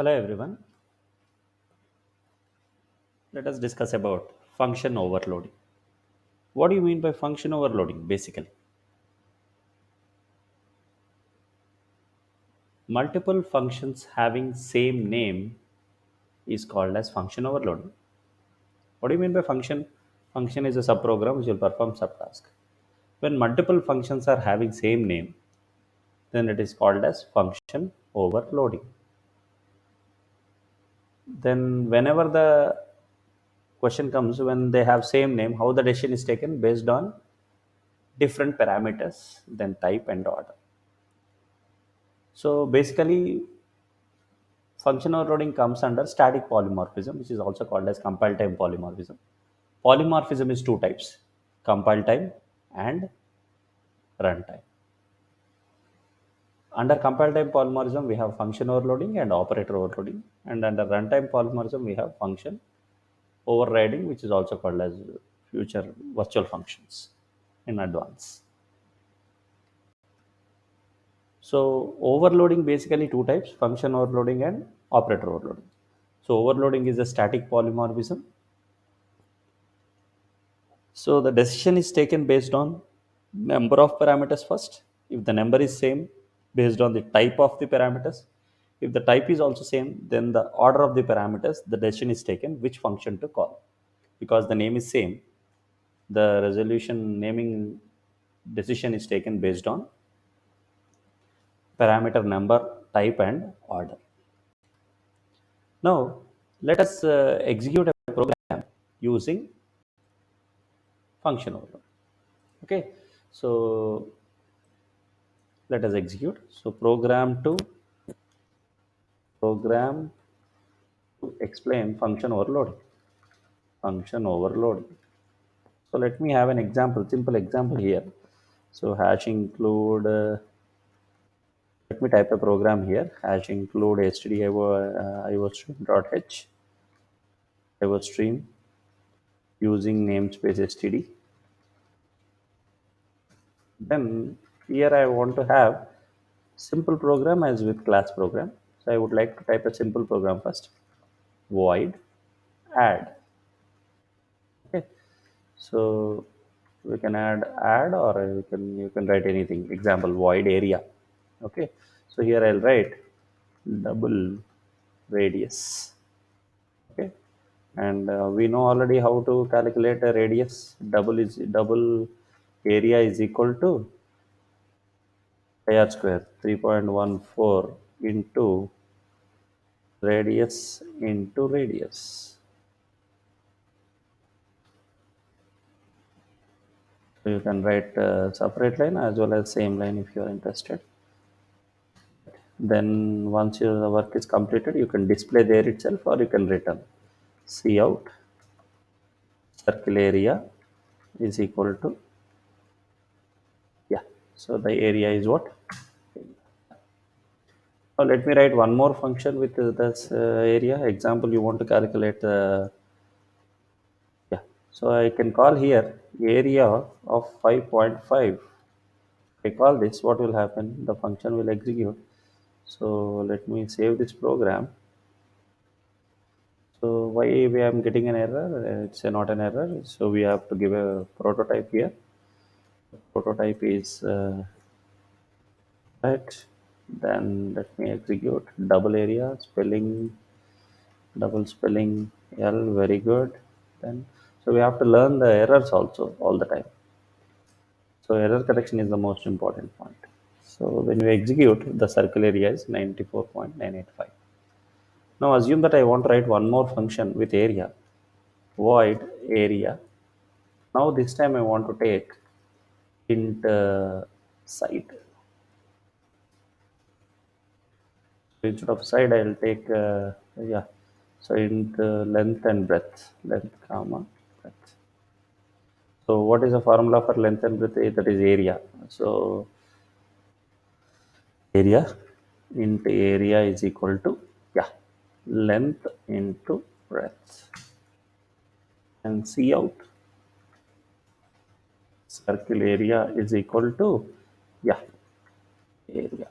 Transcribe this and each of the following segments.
Hello everyone. Let us discuss about function overloading. What do you mean by function overloading? Basically, multiple functions having same name is called as function overloading. What do you mean by function? Function is a subprogram which will perform subtask. When multiple functions are having same name, then it is called as function overloading. Then whenever the question comes when they have same name, how the decision is taken based on different parameters, then type and order. So basically, function overloading comes under static polymorphism, which is also called as compile time polymorphism. Polymorphism is two types: compile time and runtime. Under compile time polymorphism, we have function overloading and operator overloading, and under runtime polymorphism, we have function overriding, which is also called as future virtual functions in advance. So overloading basically two types: function overloading and operator overloading. So overloading is a static polymorphism. So the decision is taken based on number of parameters first. If the number is same, based on the type of the parameters. If the type is also same, then the order of the parameters, the decision is taken which function to call. Because the name is same, the resolution naming decision is taken based on parameter number, type and order. Now, let us execute a program using function overload. Okay, so let us execute. So program to explain function overloading. Function overloading. So let me have an example, simple example here. So hash include. Let me type a program here. Hash include iostream.h iostream using namespace std. Then here I want to have simple program as with class program. So I would like to type a simple program first. Void add. Okay. So we can add or you can write anything. Example void area. Okay. So here I'll write double radius. Okay. And we know already how to calculate a radius. Double area is equal to pi r square 3.14 into radius into radius. So you can write separate line as well as same line if you are interested. Then once your work is completed, you can display there itself or you can return. Cout circle area is equal to, yeah. So the area is what? Now let me write one more function with this area. Example, you want to calculate yeah. So I can call here area of 5.5. I call this, what will happen? The function will execute. So let me save this program. So why we am getting an error? It's not an error. So we have to give a prototype here. Prototype is right. Then let me execute double area spelling, double spelling L. Very good. Then so we have to learn the errors also all the time. So error correction is the most important point. So when we execute, the circle area is 94.985. Now assume that I want to write one more function with area, void area. Now this time I want to take int side. So instead of side, I'll take yeah. So int length and breadth, length comma breadth. So what is the formula for length and breadth? That is area. So area int area is equal to, yeah, length into breadth. And Cout circle area is equal to, yeah, area.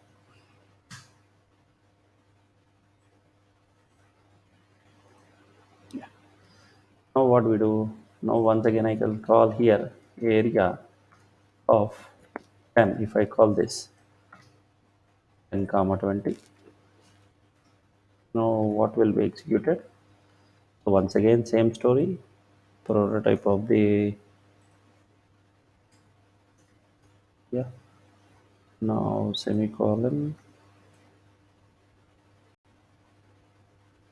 Now what we do? Now once again I can call here area of 10. If I call this 10 comma 20, now what will be executed? So once again same story, prototype of the, yeah, now semicolon.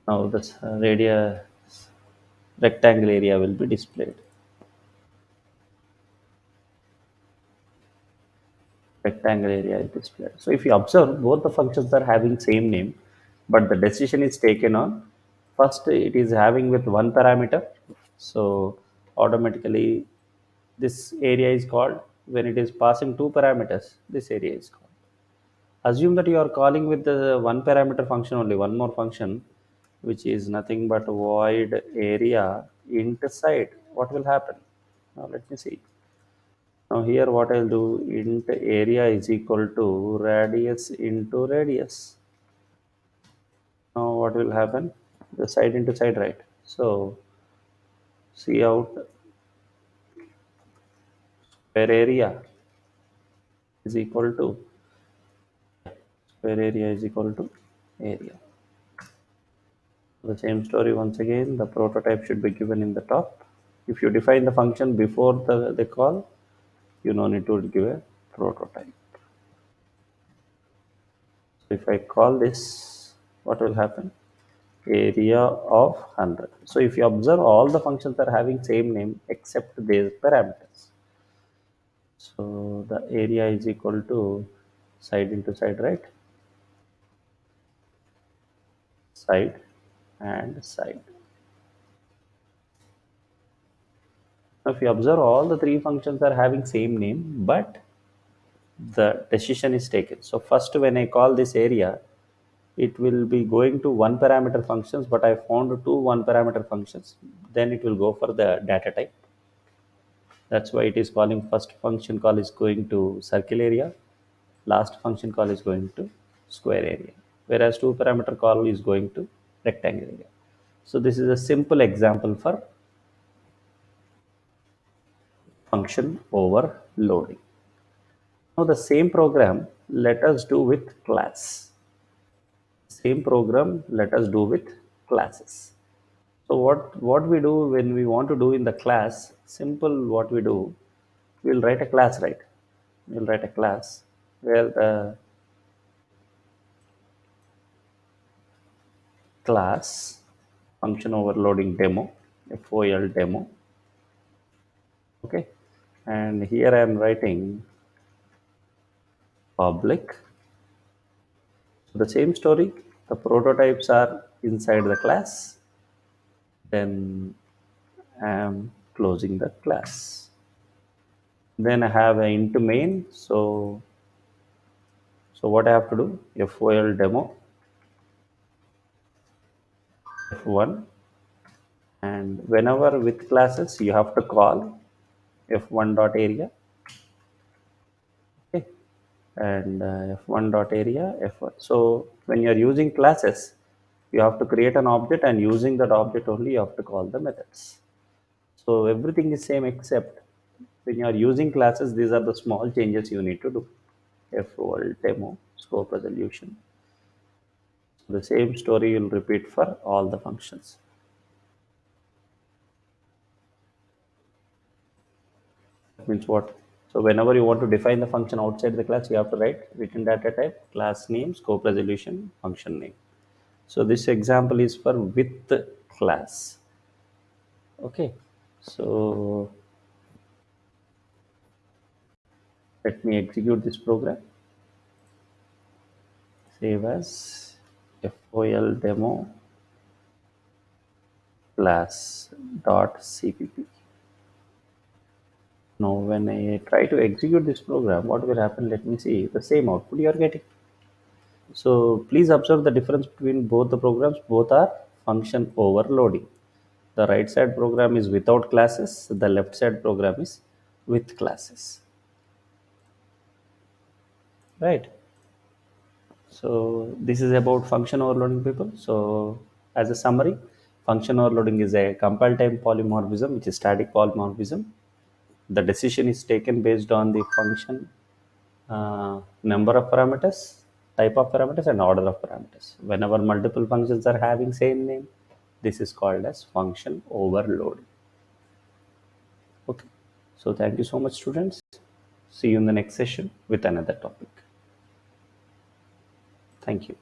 Now this radius rectangle area will be displayed. Rectangle area is displayed. So if you observe, both the functions are having same name, but the decision is taken on first it is having with one parameter. So automatically this area is called. When it is passing two parameters, this area is called. Assume that you are calling with the one parameter function only, one more function, which is nothing but void area int side. What will happen? Now let me see. Now here what I'll do, int area is equal to radius into radius. Now what will happen? The side into side, right? So see out square area is equal to square area is equal to area. The same story once again, the prototype should be given in the top. If you define the function before the call, you no need to give a prototype. So if I call this, what will happen? Area of 100. So if you observe, all the functions are having same name except these parameters. So the area is equal to side into side, right? Side and side. Now if you observe, all the three functions are having same name, but the decision is taken. So first when I call this area, it will be going to one parameter functions, but I found two one parameter functions. Then it will go for the data type. That's why it is calling first function call is going to circle area, last function call is going to square area, whereas two parameter call is going to rectangle area. So this is a simple example for function overloading. Now the same program let us do with class. Same program let us do with classes. So what we do when we want to do in the class, simple what we do, we'll write a class, right? We'll write a class where the class function overloading demo, FOL demo, okay? And here I am writing public. So the same story, the prototypes are inside the class, then I am closing the class. Then I have an int main, so what I have to do, FOL demo F1, and whenever with classes you have to call F1 dot area, okay, and F1 dot area F1. So when you are using classes, you have to create an object, and using that object only you have to call the methods. So everything is same except when you are using classes, these are the small changes you need to do. FOL demo scope resolution. The same story will repeat for all the functions. That means what? So whenever you want to define the function outside the class, you have to write written data type, class name, scope resolution, function name. So this example is for with class. Okay. So let me execute this program. Save as FOL demo class dot cpp. Now when I try to execute this program, what will happen? Let me see the same output you are getting. So please observe the difference between both the programs. Both are function overloading. The right side program is without classes. The left side program is with classes. Right. So this is about function overloading, people. So as a summary, Function overloading is a compile time polymorphism, which is static polymorphism. The decision is taken based on the function number of parameters, type of parameters, and order of parameters. Whenever multiple functions are having same name, this is called as function overloading. Okay. So thank you so much, students. See you in the next session with another topic. Thank you.